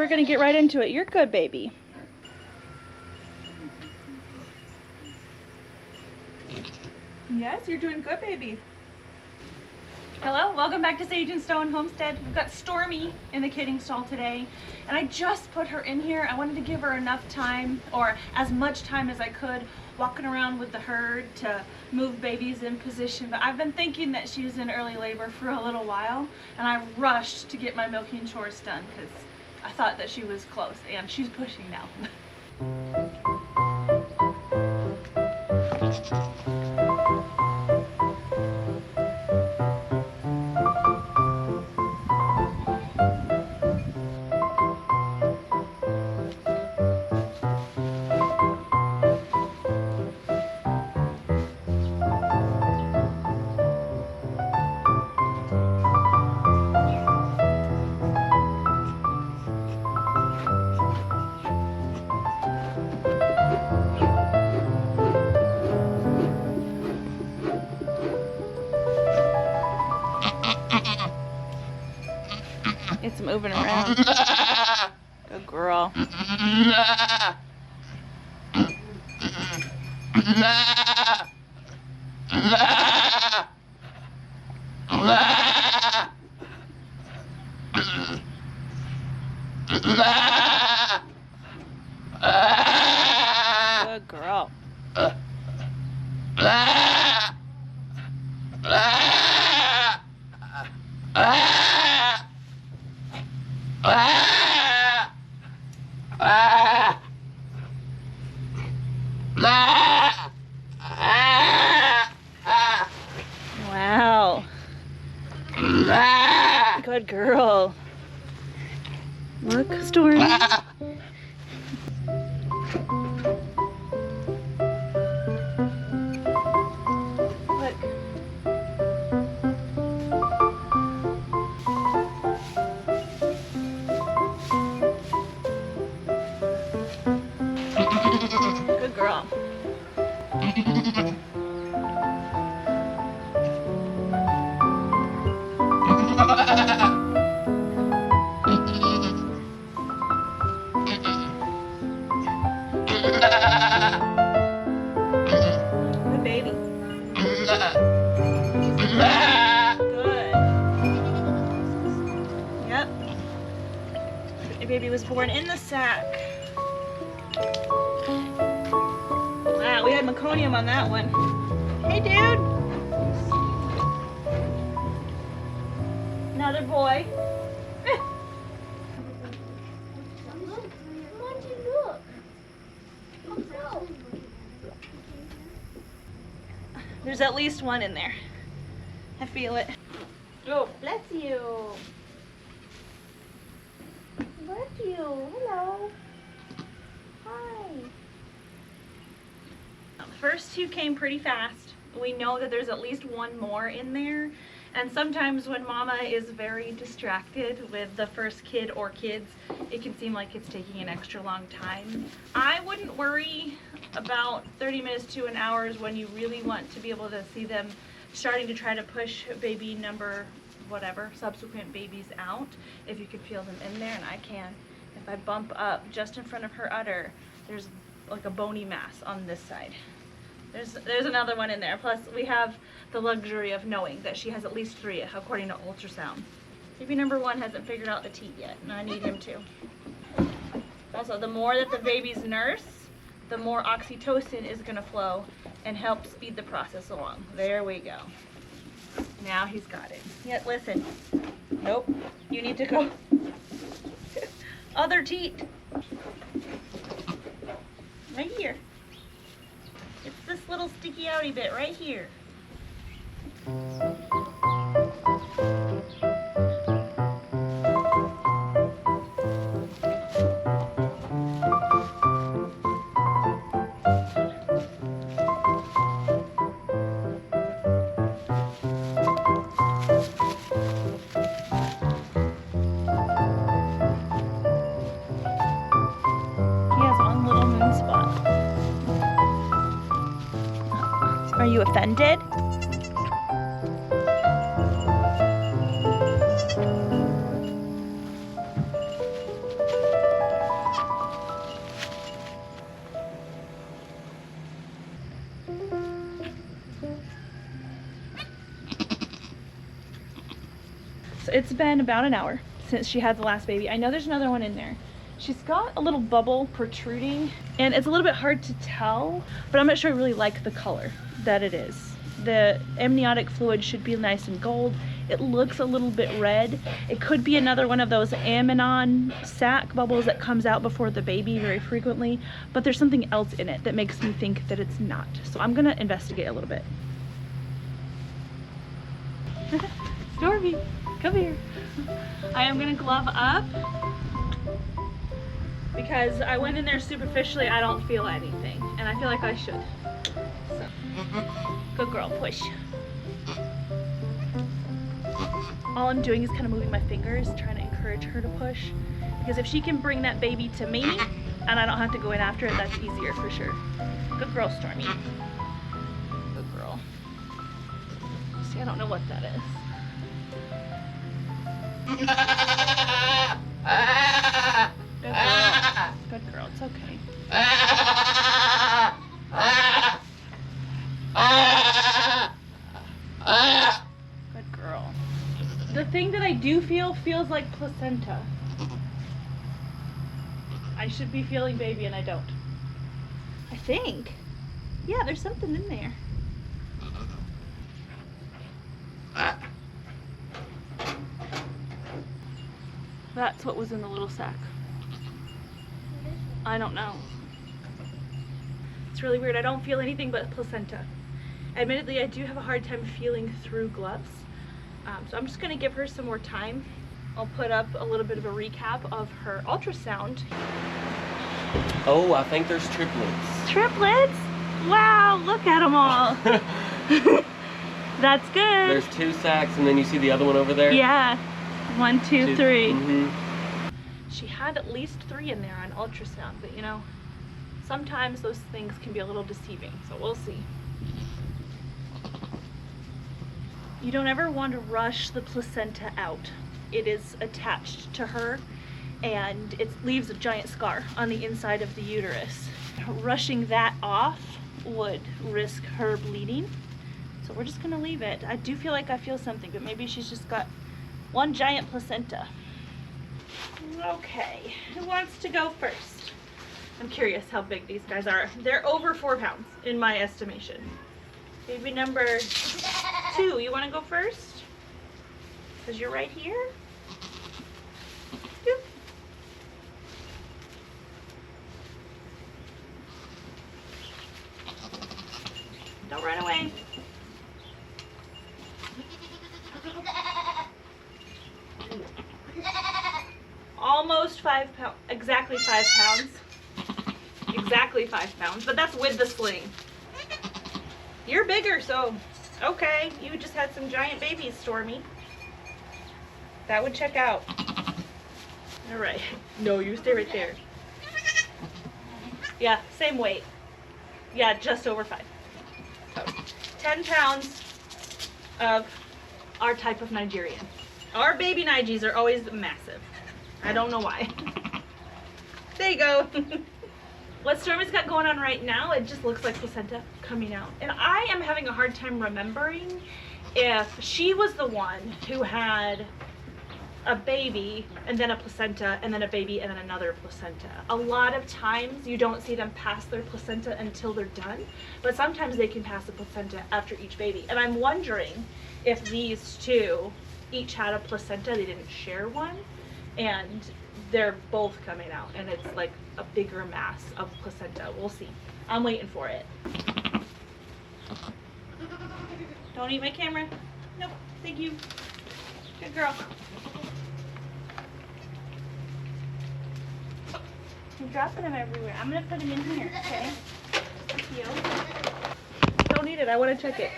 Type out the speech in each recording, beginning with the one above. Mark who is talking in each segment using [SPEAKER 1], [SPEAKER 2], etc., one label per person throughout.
[SPEAKER 1] we're gonna get right into it. You're good, baby. Yes, you're doing good, baby. Hello, welcome back to Sage and Stone Homestead. We've got Stormy in the kidding stall today, and I just put her in here. I wanted to give her enough time, or as much time as I could, walking around with the herd to move babies in position. But I've been thinking that she was in early labor for a little while, and I rushed to get my milking chores done because I thought that she was close, and she's pushing now. It's moving around. Good girl. Good girl. Wow. Good girl. Look, Stormy. Look. Good girl. Good baby. Good. Yep. The baby was born in the sack. Wow, we had meconium on that one. Hey, dude. Another boy. There's at least one in there. I feel it. Oh, bless you. Bless you. Hello. Hi. The first two came pretty fast. We know that there's at least one more in there. And sometimes when mama is very distracted with the first kid or kids, it can seem like it's taking an extra long time. I wouldn't worry about 30 minutes to an hour is when you really want to be able to see them starting to try to push baby number whatever, subsequent babies out. If you could feel them in there, and I can. If I bump up just in front of her udder, there's like a bony mass on this side. There's another one in there. Plus, we have the luxury of knowing that she has at least 3 according to ultrasound. Baby number 1 hasn't figured out the teat yet, and I need him to. Also, the more that the babies nurse, the more oxytocin is going to flow and help speed the process along. There we go. Now he's got it. Yet, listen. Nope. You need to go. Other teat. Right here. It's this little sticky outy bit right here. Are you offended? So it's been about an hour since she had the last baby. I know there's another one in there. She's got a little bubble protruding and it's a little bit hard to tell, but I'm not sure I really like the color that it is. The amniotic fluid should be nice and gold. It looks a little bit red. It could be another one of those amnion sac bubbles that comes out before the baby very frequently, but there's something else in it that makes me think that it's not. So I'm gonna investigate a little bit. Stormy, come here. I am gonna glove up because I went in there superficially. I don't feel anything and I feel like I should. So, good girl, push. All I'm doing is kind of moving my fingers, trying to encourage her to push. Because if she can bring that baby to me, and I don't have to go in after it, that's easier for sure. Good girl, Stormy. Good girl. See, I don't know what that is. Good girl. Good girl, it's okay. Good girl. The thing that I do feel feels like placenta. I should be feeling baby and I don't. I think. Yeah, there's something in there. That's what was in the little sack. I don't know. It's really weird. I don't feel anything but placenta. Admittedly, I do have a hard time feeling through gloves. So I'm just gonna give her some more time. I'll put up a little bit of a recap of her ultrasound.
[SPEAKER 2] Oh, I think there's triplets.
[SPEAKER 1] Triplets? Wow, look at them all. That's good.
[SPEAKER 2] There's 2 sacs and then you see the other one over there?
[SPEAKER 1] Yeah, 1, 2, 3.
[SPEAKER 2] Mm-hmm.
[SPEAKER 1] She had at least 3 in there on ultrasound, but you know, sometimes those things can be a little deceiving, so we'll see. You don't ever want to rush the placenta out. It is attached to her and it leaves a giant scar on the inside of the uterus. Rushing that off would risk her bleeding. So we're just gonna leave it. I do feel like I feel something, but maybe she's just got one giant placenta. Okay, who wants to go first? I'm curious how big these guys are. They're over 4 pounds in my estimation. Baby number 2, you want to go first? Because you're right here. Doop. Don't run away. Almost 5 pounds, exactly 5 pounds. Exactly 5 pounds, but that's with the sling. You're bigger, so okay. You just had some giant babies, Stormy. That would check out. All right. No, you stay right there. Yeah, same weight. Yeah, just over 5. So, 10 pounds of our type of Nigerian. Our baby Nigis are always massive. I don't know why. There you go. What Stormy's got going on right now, it just looks like placenta coming out. And I am having a hard time remembering if she was the one who had a baby and then a placenta and then a baby and then another placenta. A lot of times you don't see them pass their placenta until they're done, but sometimes they can pass the placenta after each baby. And I'm wondering if these 2 each had a placenta, they didn't share one, and they're both coming out and it's like a bigger mass of placenta. We'll see. I'm waiting for it. Don't eat my camera. Nope, thank you. Good girl. I'm dropping them everywhere. I'm gonna put them in here, okay? Thank you. Don't eat it, I wanna check it.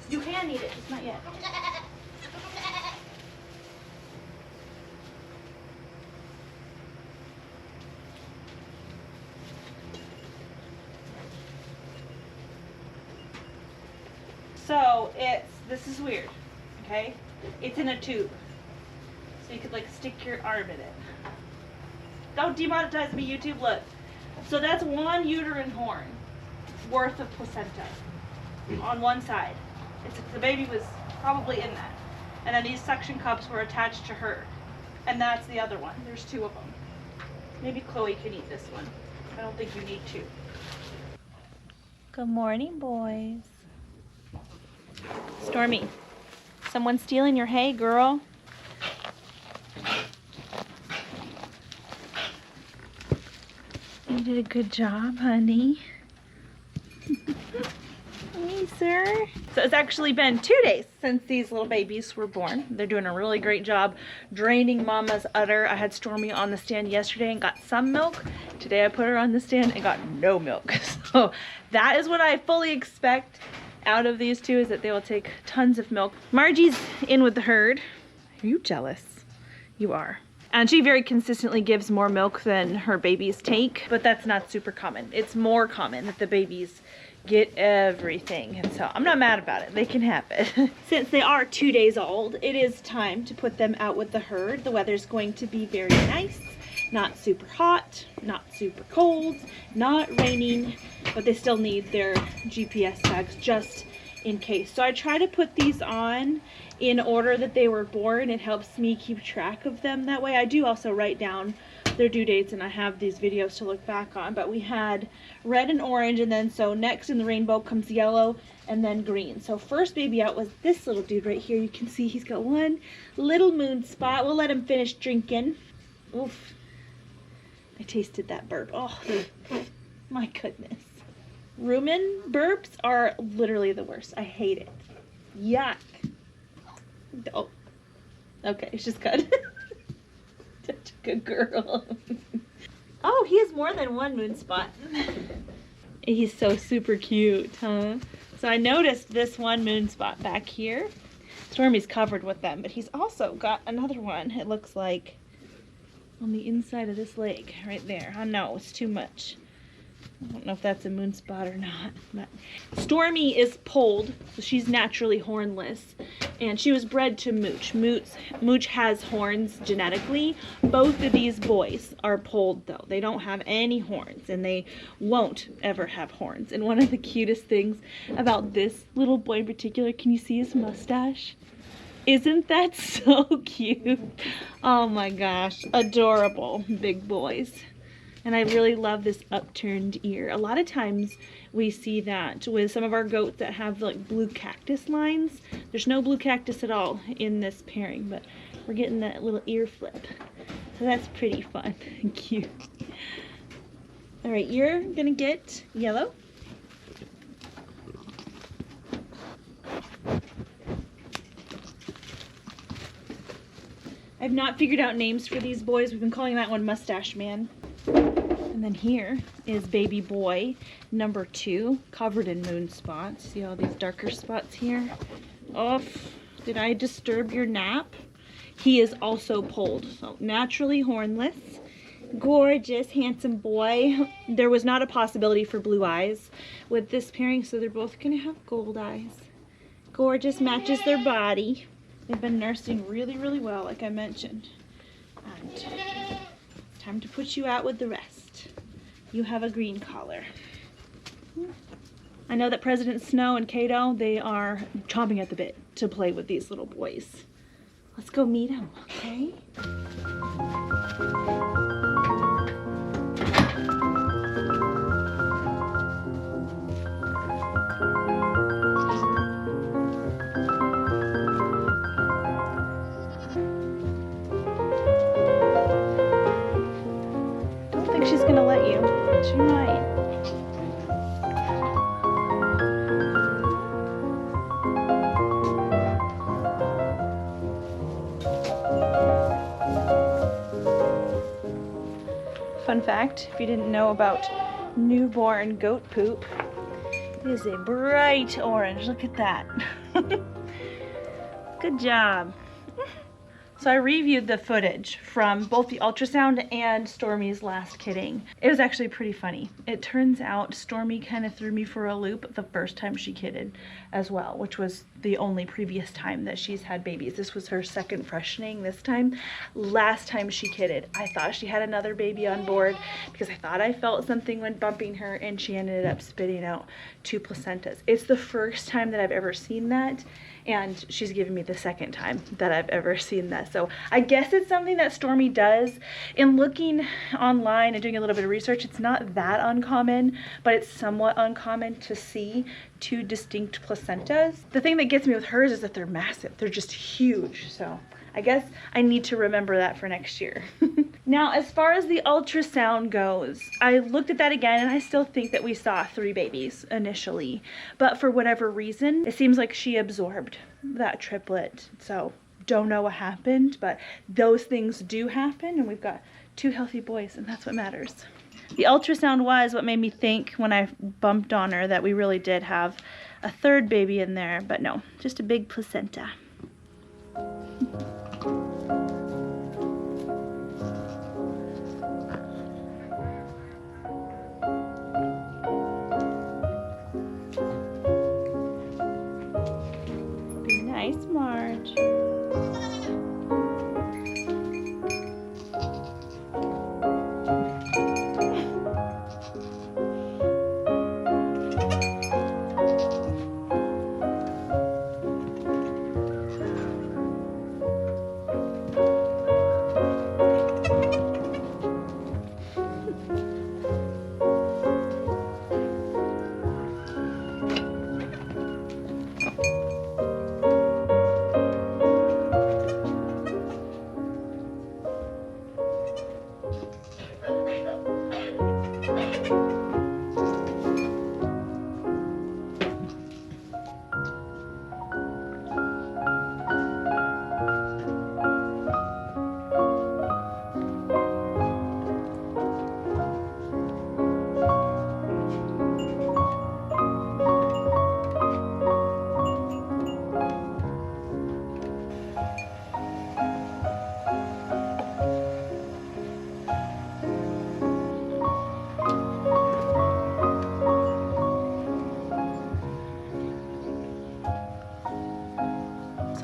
[SPEAKER 1] You can eat it, just not yet. So this is weird, okay? It's in a tube. So you could like stick your arm in it. Don't demonetize me, YouTube, look. So that's 1 uterine horn worth of placenta on one side. The baby was probably in that. And then these suction cups were attached to her. And that's the other one. There's 2 of them. Maybe Chloe can eat this one. I don't think you need to. Good morning, boys. Stormy, someone's stealing your hay, girl. You did a good job, honey. Hey, sir. So it's actually been 2 days since these little babies were born. They're doing a really great job draining Mama's udder. I had Stormy on the stand yesterday and got some milk. Today I put her on the stand and got no milk. So that is what I fully expect out of these 2, is that they will take tons of milk. Margie's in with the herd. Are you jealous? You are. And she very consistently gives more milk than her babies take, but that's not super common. It's more common that the babies get everything, and so I'm not mad about it. They can have it. Since they are 2 days old, it is time to put them out with the herd. The weather's going to be very nice, not super hot, not super cold, not raining, but they still need their GPS tags just in case. So I try to put these on in order that they were born. It helps me keep track of them that way. I do also write down their due dates, and I have these videos to look back on. But we had red and orange, and then so next in the rainbow comes yellow and then green. So first baby out was this little dude right here. You can see he's got one little moon spot. We'll let him finish drinking. Oof. I tasted that burp. Oh, my goodness. Rumen burps are literally the worst. I hate it. Yuck. Oh. Okay, it's just good. Such a good girl. Oh, he has more than one moon spot. He's so super cute, huh? So I noticed this one moon spot back here. Stormy's covered with them, but he's also got another one. It looks like on the inside of this leg, right there. I know, it's too much. I don't know if that's a moon spot or not. But Stormy is polled, so she's naturally hornless, and she was bred to Mooch. Mooch has horns genetically. Both of these boys are polled, though. They don't have any horns, and they won't ever have horns. And one of the cutest things about this little boy in particular, can you see his mustache? Isn't that so cute? Oh my gosh, adorable big boys. And I really love this upturned ear. A lot of times we see that with some of our goats that have like blue cactus lines. There's no blue cactus at all in this pairing, but we're getting that little ear flip. So that's pretty fun and cute. All right, you're gonna get yellow. I've not figured out names for these boys. We've been calling that one Mustache Man. And then here is baby boy number 2, covered in moon spots. See all these darker spots here? Oh, did I disturb your nap? He is also polled, so naturally hornless. Gorgeous, handsome boy. There was not a possibility for blue eyes with this pairing, so they're both gonna have gold eyes. Gorgeous, matches their body. They've been nursing really, really well, like I mentioned. And it's time to put you out with the rest. You have a green collar. I know that President Snow and Kato, they are chomping at the bit to play with these little boys. Let's go meet them, okay? She's gonna let you. She might. Fun fact, if you didn't know about newborn goat poop, it is a bright orange. Look at that. Good job. So I reviewed the footage from both the ultrasound and Stormy's last kidding. It was actually pretty funny. It turns out Stormy kind of threw me for a loop the first time she kidded as well, which was the only previous time that she's had babies. This was her second freshening this time. Last time she kidded, I thought she had another baby on board because I thought I felt something when bumping her, and she ended up spitting out 2 placentas. It's the first time that I've ever seen that, and she's given me the second time that I've ever seen that. So I guess it's something that Stormy does. In looking online and doing a little bit of research, it's not that uncommon, but it's somewhat uncommon to see 2 distinct placentas. The thing that gets me with hers is that they're massive. They're just huge. So I guess I need to remember that for next year. Now, as far as the ultrasound goes, I looked at that again and I still think that we saw 3 babies initially. But for whatever reason, it seems like she absorbed that triplet. So don't know what happened, but those things do happen, and we've got 2 healthy boys, and that's what matters. The ultrasound was what made me think when I bumped on her that we really did have a 3rd baby in there, but no, just a big placenta. Be nice, Marge.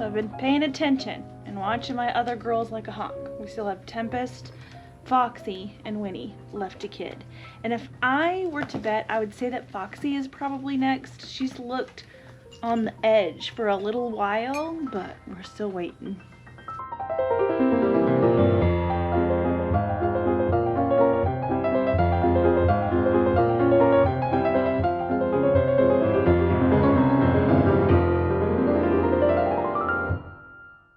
[SPEAKER 1] So I've been paying attention and watching my other girls like a hawk. We still have Tempest, Foxy, and Winnie left to kid. And if I were to bet, I would say that Foxy is probably next. She's looked on the edge for a little while, but we're still waiting.